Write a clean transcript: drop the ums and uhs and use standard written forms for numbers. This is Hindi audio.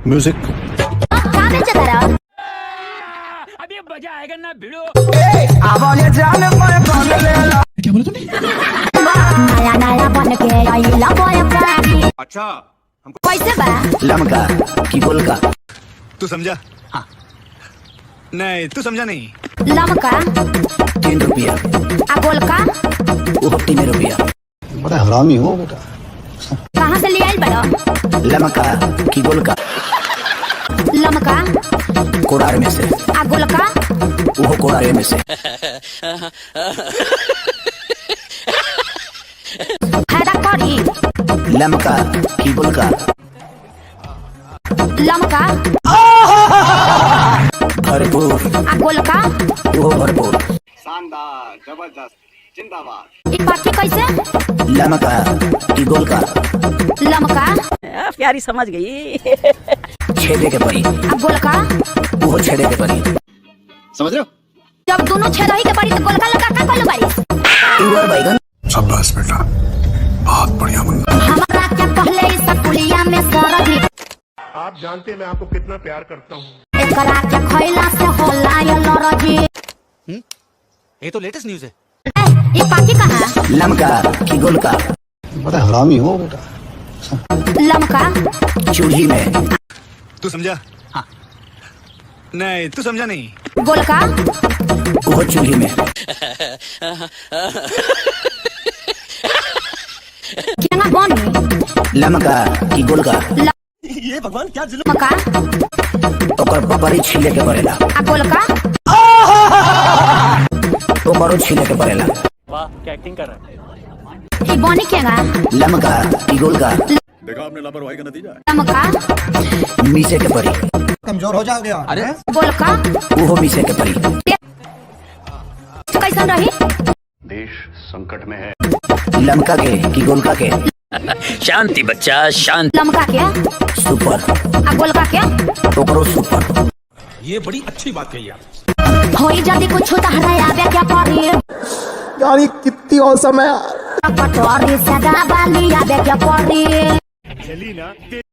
म्यूजिक। कहाँ बेचे तेरा? अभी मजा आएगा ना भिड़ो। क्या बोला तूने? नया नया बन के आइला बॉयफ्रेंड। अच्छा कैसे बा? लमका की गोलका। तू समझा? हाँ नहीं तू समझा नहीं। लमका 3 रुपया। आ गोलका वो 3 रुपया। बड़ा हरामी हो बेटा। कहाँ से ले आई बड़ा? लमका की गोलका लमका कोड़ार में से। आ गोलका वो कोड़ारे में से। फायदा करी। लमका की गोलका लमका भरपूर। आ गोलका वो भरपूर। शानदार जबरदस्त जिंदाबाद। ई पार्टी कैसे? लमका की गोलका लमका प्यारी समझ गई। छेदे के परी। आ गोलका वो छेदे के परी। समझ रहे हो? जब दोनों छेदही के पड़ी तो गोलका लगा का कइले बारी? इवर बैगन। शाबाश बेटा, बहुत बढ़िया मुन्ना। हमारा क्या पहले इस पुलिया में सरदी। आप जानते हैं मैं आपको कितना प्यार करता हूँ। एकरा के खइला से होला ये लरजी। ये तो लेटेस्ट न्यूज है। ई पार्टी कहाँ? लमका की गोलका बड़ा हरामी हो बेटा। लमका चूल्ही में। तू समझा? हाँ नहीं तू समझा नहीं। गोलका वो चूल्ही में। केना बनी? लमका की गोलका मका ओकर पपरी छीले के पड़ेला। आ गोलका ओकरो छीले के पड़ेला। ई बनी केना? लमका की गोलका देखा आपने लापरवाही का नतीजा। लमका मीसे के परी। कमजोर हो जाओगे। अरे गोलका वो मीसे के परी। कैसन रही? देश संकट में है। लमका के की गोलका के शांति बच्चा शांति। लमका के सुपर। आ गोलका के ओकरो सुपर। ये बड़ी अच्छी बात कही आप। होई जदी कुछ तहरा आवे क्या पड़ी? यानी कितनी औसम है। कटोरी से दाबाली आवे क्या पड़ी? चली ना